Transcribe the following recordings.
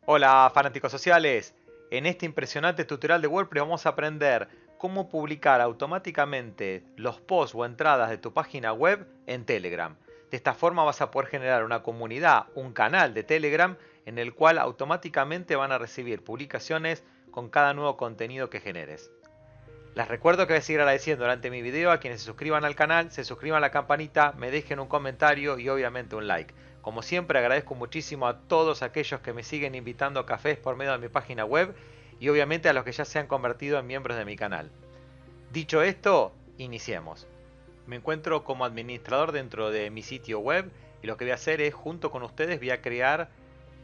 Hola fanáticos sociales, en este impresionante tutorial de WordPress vamos a aprender cómo publicar automáticamente los posts o entradas de tu página web en Telegram. De esta forma vas a poder generar una comunidad, un canal de Telegram en el cual automáticamente van a recibir publicaciones con cada nuevo contenido que generes. Les recuerdo que voy a seguir agradeciendo durante mi video a quienes se suscriban al canal, se suscriban a la campanita, me dejen un comentario y obviamente un like. Como siempre agradezco muchísimo a todos aquellos que me siguen invitando a cafés por medio de mi página web y obviamente a los que ya se han convertido en miembros de mi canal. Dicho esto, iniciemos. Me encuentro como administrador dentro de mi sitio web y lo que voy a hacer es, junto con ustedes, voy a crear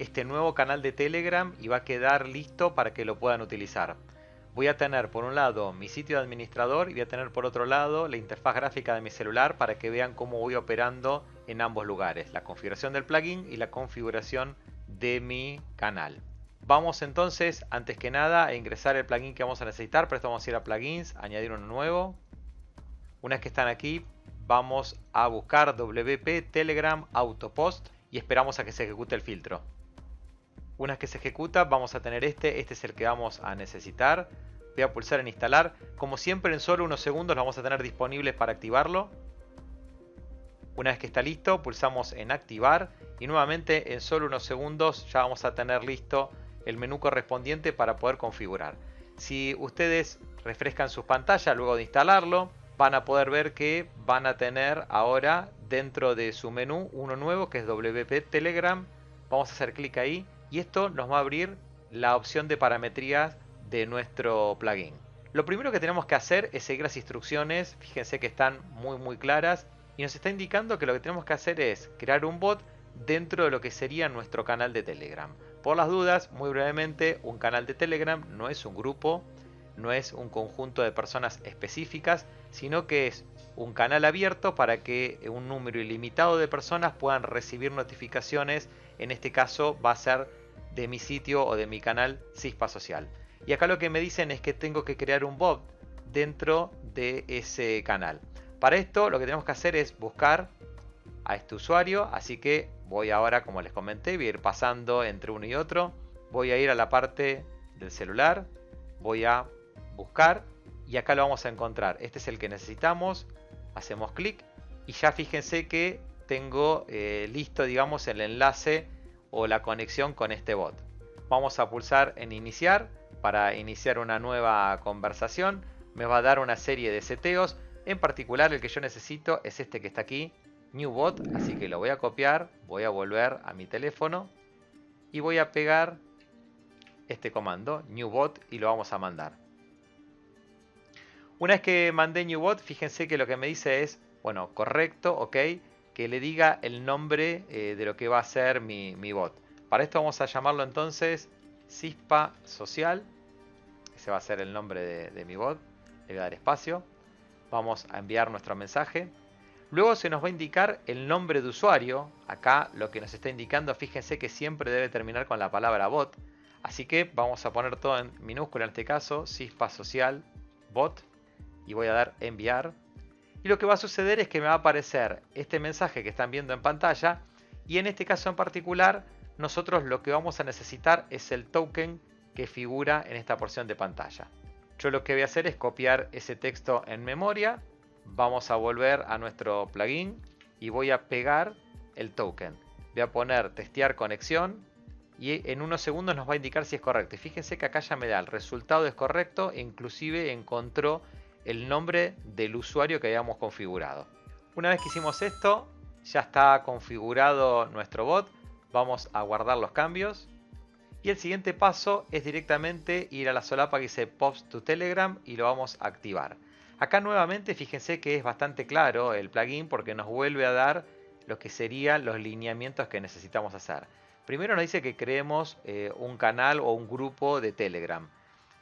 este nuevo canal de Telegram y va a quedar listo para que lo puedan utilizar. Voy a tener por un lado mi sitio de administrador y voy a tener por otro lado la interfaz gráfica de mi celular para que vean cómo voy operando en ambos lugares, la configuración del plugin y la configuración de mi canal. Vamos entonces, antes que nada, a ingresar el plugin que vamos a necesitar. Para esto vamos a ir a plugins, añadir uno nuevo. Una vez que están aquí, vamos a buscar WP Telegram Autopost y esperamos a que se ejecute el filtro. Una vez que se ejecuta, vamos a tener este es el que vamos a necesitar. Voy a pulsar en instalar. Como siempre, en solo unos segundos lo vamos a tener disponible para activarlo. Una vez que está listo, pulsamos en activar y nuevamente en solo unos segundos ya vamos a tener listo el menú correspondiente para poder configurar. Si ustedes refrescan sus pantallas luego de instalarlo, van a poder ver que van a tener ahora dentro de su menú uno nuevo que es WP Telegram. Vamos a hacer clic ahí y esto nos va a abrir la opción de parametrías de nuestro plugin. Lo primero que tenemos que hacer es seguir las instrucciones, fíjense que están muy claras y nos está indicando que lo que tenemos que hacer es crear un bot dentro de lo que sería nuestro canal de Telegram. Por las dudas, muy brevemente, un canal de Telegram no es un grupo, no es un conjunto de personas específicas, sino que es un canal abierto para que un número ilimitado de personas puedan recibir notificaciones. En este caso va a ser de mi sitio o de mi canal Cispa Social. Y acá lo que me dicen es que tengo que crear un bot dentro de ese canal. Para esto lo que tenemos que hacer es buscar a este usuario, así que voy ahora, como les comenté, voy a ir pasando entre uno y otro. Voy a ir a la parte del celular, voy a buscar y acá lo vamos a encontrar. Este es el que necesitamos, hacemos clic y ya fíjense que tengo listo, digamos, el enlace o la conexión con este bot. Vamos a pulsar en iniciar para iniciar una nueva conversación. Me va a dar una serie de seteos. En particular el que yo necesito es este que está aquí, New Bot, así que lo voy a copiar, voy a volver a mi teléfono y voy a pegar este comando, New Bot, y lo vamos a mandar. Una vez que mandé New Bot, fíjense que lo que me dice es, bueno, correcto, ok, que le diga el nombre de lo que va a ser mi bot. Para esto vamos a llamarlo entonces Cispa Social, ese va a ser el nombre de mi bot, le voy a dar espacio. Vamos a enviar nuestro mensaje. Luego se nos va a indicar el nombre de usuario. Acá lo que nos está indicando, fíjense que siempre debe terminar con la palabra bot. Así que vamos a poner todo en minúscula en este caso, Cispa Social Bot. Y voy a dar enviar. Y lo que va a suceder es que me va a aparecer este mensaje que están viendo en pantalla. Y en este caso en particular, nosotros lo que vamos a necesitar es el token que figura en esta porción de pantalla. Yo lo que voy a hacer es copiar ese texto en memoria. Vamos a volver a nuestro plugin y voy a pegar el token. Voy a poner testear conexión y en unos segundos nos va a indicar si es correcto. Y fíjense que acá ya me da el resultado es correcto e inclusive encontró el nombre del usuario que habíamos configurado. Una vez que hicimos esto, ya está configurado nuestro bot. Vamos a guardar los cambios. Y el siguiente paso es directamente ir a la solapa que dice Post to Telegram y lo vamos a activar. Acá nuevamente fíjense que es bastante claro el plugin porque nos vuelve a dar lo que serían los lineamientos que necesitamos hacer. Primero nos dice que creemos un canal o un grupo de Telegram.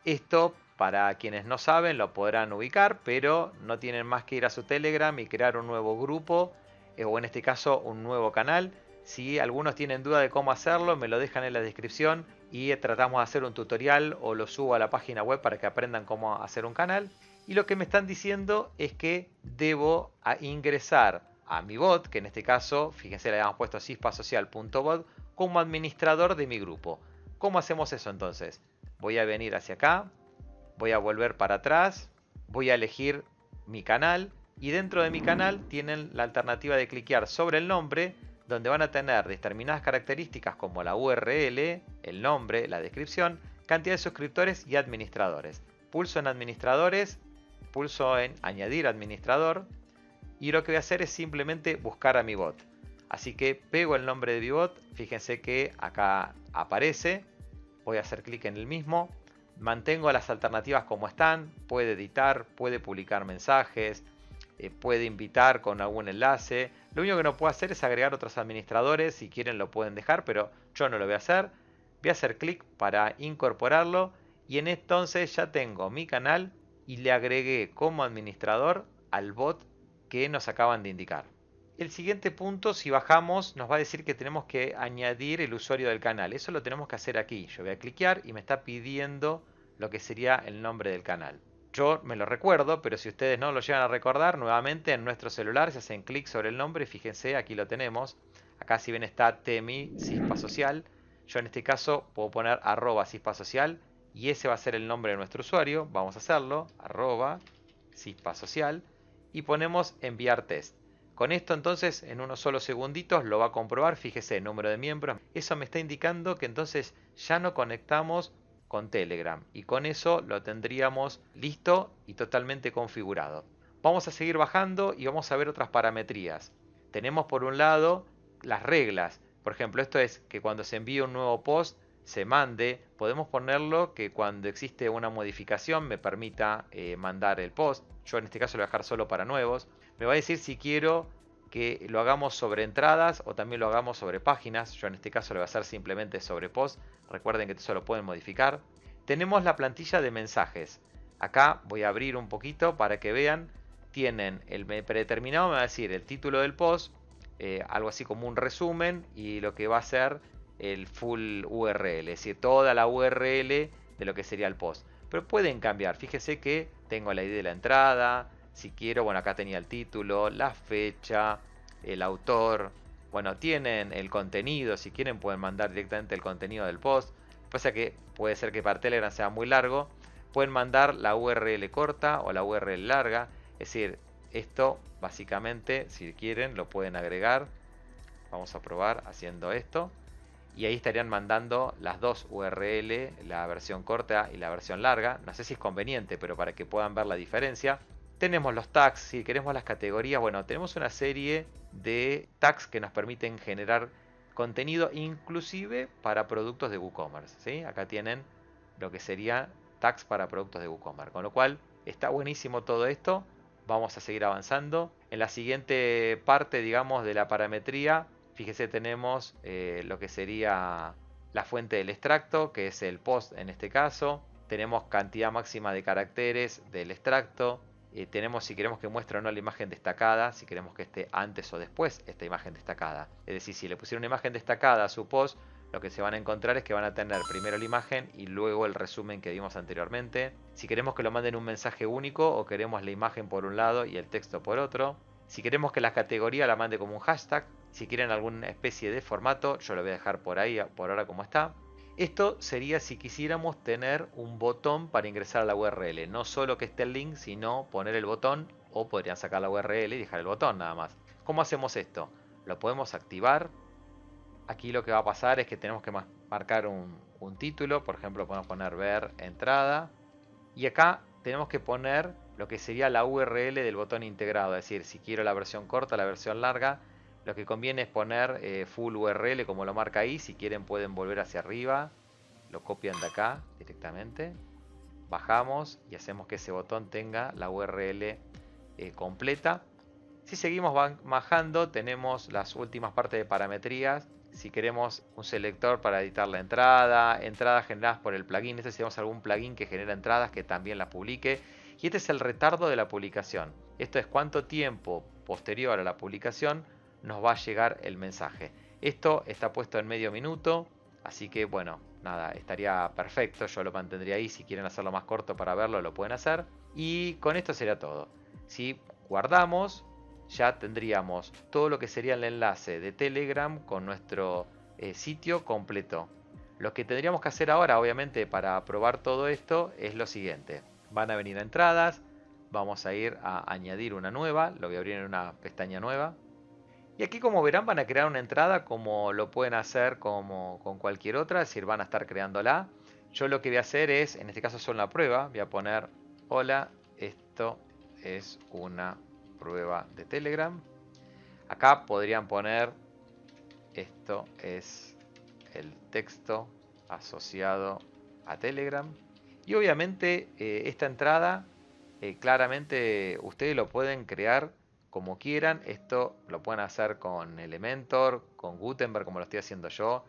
Esto para quienes no saben lo podrán ubicar, pero no tienen más que ir a su Telegram y crear un nuevo grupo o en este caso un nuevo canal. Si algunos tienen duda de cómo hacerlo, me lo dejan en la descripción y tratamos de hacer un tutorial o lo subo a la página web para que aprendan cómo hacer un canal. Y lo que me están diciendo es que debo ingresar a mi bot, que en este caso, fíjense, le habíamos puesto cispasocial.bot, como administrador de mi grupo. ¿Cómo hacemos eso entonces? Voy a venir hacia acá, voy a volver para atrás, voy a elegir mi canal y dentro de mi canal tienen la alternativa de cliquear sobre el nombre, donde van a tener determinadas características como la URL, el nombre, la descripción, cantidad de suscriptores y administradores. Pulso en administradores, pulso en añadir administrador y lo que voy a hacer es simplemente buscar a mi bot. Así que pego el nombre de mi bot, fíjense que acá aparece, voy a hacer clic en el mismo, mantengo las alternativas como están, puede editar, puede publicar mensajes, puede invitar con algún enlace. Lo único que no puedo hacer es agregar otros administradores, si quieren lo pueden dejar, pero yo no lo voy a hacer. Voy a hacer clic para incorporarlo y entonces ya tengo mi canal y le agregué como administrador al bot que nos acaban de indicar. El siguiente punto, si bajamos, nos va a decir que tenemos que añadir el usuario del canal. Eso lo tenemos que hacer aquí. Yo voy a cliquear y me está pidiendo lo que sería el nombre del canal. Yo me lo recuerdo, pero si ustedes no lo llegan a recordar, nuevamente en nuestro celular se hacen clic sobre el nombre. Fíjense, aquí lo tenemos. Acá si ven está Temi Cispa Social. Yo en este caso puedo poner @cispasocial y ese va a ser el nombre de nuestro usuario. Vamos a hacerlo, @cispasocial y ponemos enviar test. Con esto entonces en unos solos segunditos lo va a comprobar, fíjese el número de miembros. Eso me está indicando que entonces ya no conectamos con Telegram y con eso lo tendríamos listo y totalmente configurado. Vamos a seguir bajando y vamos a ver otras parametrías. Tenemos por un lado las reglas. Por ejemplo, esto es que cuando se envíe un nuevo post se mande. Podemos ponerlo que cuando existe una modificación me permita mandar el post. Yo en este caso lo voy a dejar solo para nuevos. Me va a decir si quiero que lo hagamos sobre entradas o también lo hagamos sobre páginas. Yo en este caso lo voy a hacer simplemente sobre post. Recuerden que eso lo pueden modificar. Tenemos la plantilla de mensajes. Acá voy a abrir un poquito para que vean. Tienen el predeterminado, me va a decir el título del post, algo así como un resumen y lo que va a ser el full URL, es decir, toda la URL de lo que sería el post. Pero pueden cambiar, fíjese que tengo la ID de la entrada, si quiero, bueno, acá tenía el título, la fecha, el autor, bueno, tienen el contenido, si quieren pueden mandar directamente el contenido del post. Pasa que puede ser que para Telegram sea muy largo, pueden mandar la URL corta o la URL larga, es decir, esto básicamente si quieren lo pueden agregar. Vamos a probar haciendo esto. Y ahí estarían mandando las dos URL, la versión corta y la versión larga. No sé si es conveniente, pero para que puedan ver la diferencia. Tenemos los tags, si queremos las categorías, bueno, tenemos una serie de tags que nos permiten generar contenido inclusive para productos de WooCommerce, ¿sí? Acá tienen lo que sería tags para productos de WooCommerce, con lo cual está buenísimo todo esto. Vamos a seguir avanzando. En la siguiente parte, digamos, de la parametría, fíjese, tenemos lo que sería la fuente del extracto, que es el post en este caso. Tenemos cantidad máxima de caracteres del extracto. Tenemos si queremos que muestre o no la imagen destacada, si queremos que esté antes o después esta imagen destacada. Es decir, si le pusieron una imagen destacada a su post, lo que se van a encontrar es que van a tener primero la imagen y luego el resumen que vimos anteriormente. Si queremos que lo manden un mensaje único o queremos la imagen por un lado y el texto por otro. Si queremos que la categoría la mande como un hashtag. Si quieren alguna especie de formato, yo lo voy a dejar por ahí, por ahora como está. Esto sería si quisiéramos tener un botón para ingresar a la URL. No solo que esté el link, sino poner el botón, o podrían sacar la URL y dejar el botón nada más. ¿Cómo hacemos esto? Lo podemos activar. Aquí lo que va a pasar es que tenemos que marcar un título. Por ejemplo, podemos poner ver entrada. Y acá tenemos que poner lo que sería la URL del botón integrado. Es decir, si quiero la versión corta, la versión larga. Lo que conviene es poner full URL como lo marca ahí. Si quieren pueden volver hacia arriba. Lo copian de acá directamente. Bajamos y hacemos que ese botón tenga la URL completa. Si seguimos bajando tenemos las últimas partes de parametrías. Si queremos un selector para editar la entrada, entradas generadas por el plugin. Si tenemos algún plugin que genera entradas que también las publique. Y este es el retardo de la publicación. Esto es cuánto tiempo posterior a la publicación nos va a llegar el mensaje. Esto está puesto en medio minuto, así que bueno, nada, estaría perfecto. Yo lo mantendría ahí. Si quieren hacerlo más corto para verlo, lo pueden hacer. Y con esto sería todo. Si guardamos, ya tendríamos todo lo que sería el enlace de Telegram con nuestro sitio completo. Lo que tendríamos que hacer ahora, obviamente, para probar todo esto es lo siguiente. Van a venir a entradas, vamos a ir a añadir una nueva, lo voy a abrir en una pestaña nueva. Y aquí, como verán, van a crear una entrada como lo pueden hacer como con cualquier otra, es decir, van a estar creándola. Yo lo que voy a hacer es, en este caso son la prueba, voy a poner: hola, esto es una prueba de Telegram. Acá podrían poner: esto es el texto asociado a Telegram. Y obviamente esta entrada claramente ustedes lo pueden crear como quieran. Esto lo pueden hacer con Elementor, con Gutenberg, como lo estoy haciendo yo.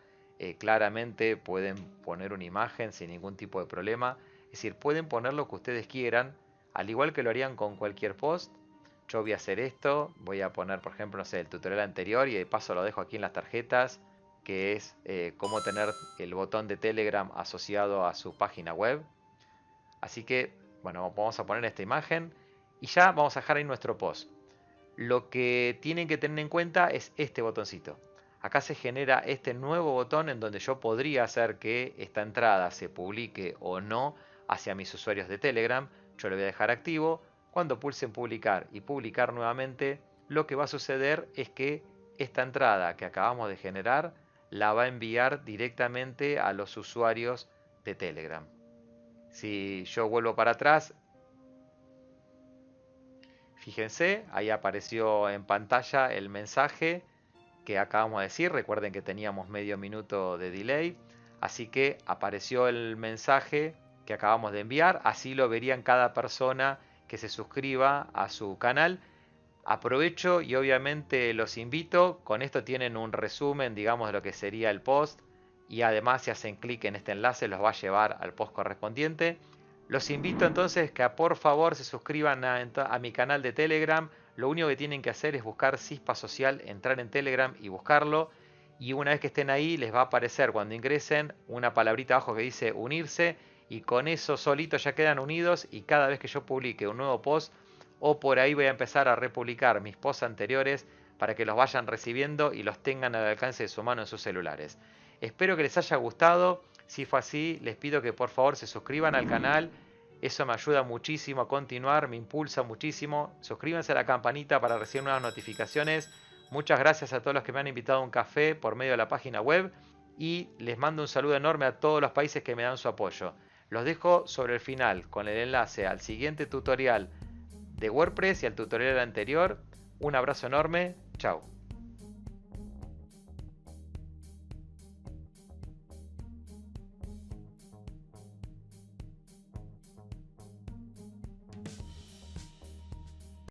Claramente pueden poner una imagen sin ningún tipo de problema. Es decir, pueden poner lo que ustedes quieran, al igual que lo harían con cualquier post. Yo voy a hacer esto, voy a poner, por ejemplo, no sé, el tutorial anterior, y de paso lo dejo aquí en las tarjetas, que es cómo tener el botón de Telegram asociado a su página web. Así que, bueno, vamos a poner esta imagen y ya vamos a dejar ahí nuestro post. Lo que tienen que tener en cuenta es este botoncito. Acá se genera este nuevo botón en donde yo podría hacer que esta entrada se publique o no hacia mis usuarios de Telegram. Yo lo voy a dejar activo. Cuando pulsen publicar y publicar nuevamente, lo que va a suceder es que esta entrada que acabamos de generar la va a enviar directamente a los usuarios de Telegram. Si yo vuelvo para atrás, fíjense, ahí apareció en pantalla el mensaje que acabamos de decir. Recuerden que teníamos medio minuto de delay, así que apareció el mensaje que acabamos de enviar. Así lo verían cada persona que se suscriba a su canal. Aprovecho y obviamente los invito, con esto tienen un resumen, digamos, de lo que sería el post, y además si hacen clic en este enlace los va a llevar al post correspondiente. Los invito entonces que por favor se suscriban a mi canal de Telegram. Lo único que tienen que hacer es buscar Cispa Social, entrar en Telegram y buscarlo. Y una vez que estén ahí les va a aparecer cuando ingresen una palabrita abajo que dice unirse. Y con eso solito ya quedan unidos, y cada vez que yo publique un nuevo post, o por ahí voy a empezar a republicar mis posts anteriores para que los vayan recibiendo y los tengan al alcance de su mano en sus celulares. Espero que les haya gustado. Si fue así, les pido que por favor se suscriban al canal. Eso me ayuda muchísimo a continuar, me impulsa muchísimo. Suscríbanse a la campanita para recibir nuevas notificaciones. Muchas gracias a todos los que me han invitado a un café por medio de la página web. Y les mando un saludo enorme a todos los países que me dan su apoyo. Los dejo sobre el final con el enlace al siguiente tutorial de WordPress y al tutorial anterior. Un abrazo enorme. Chao.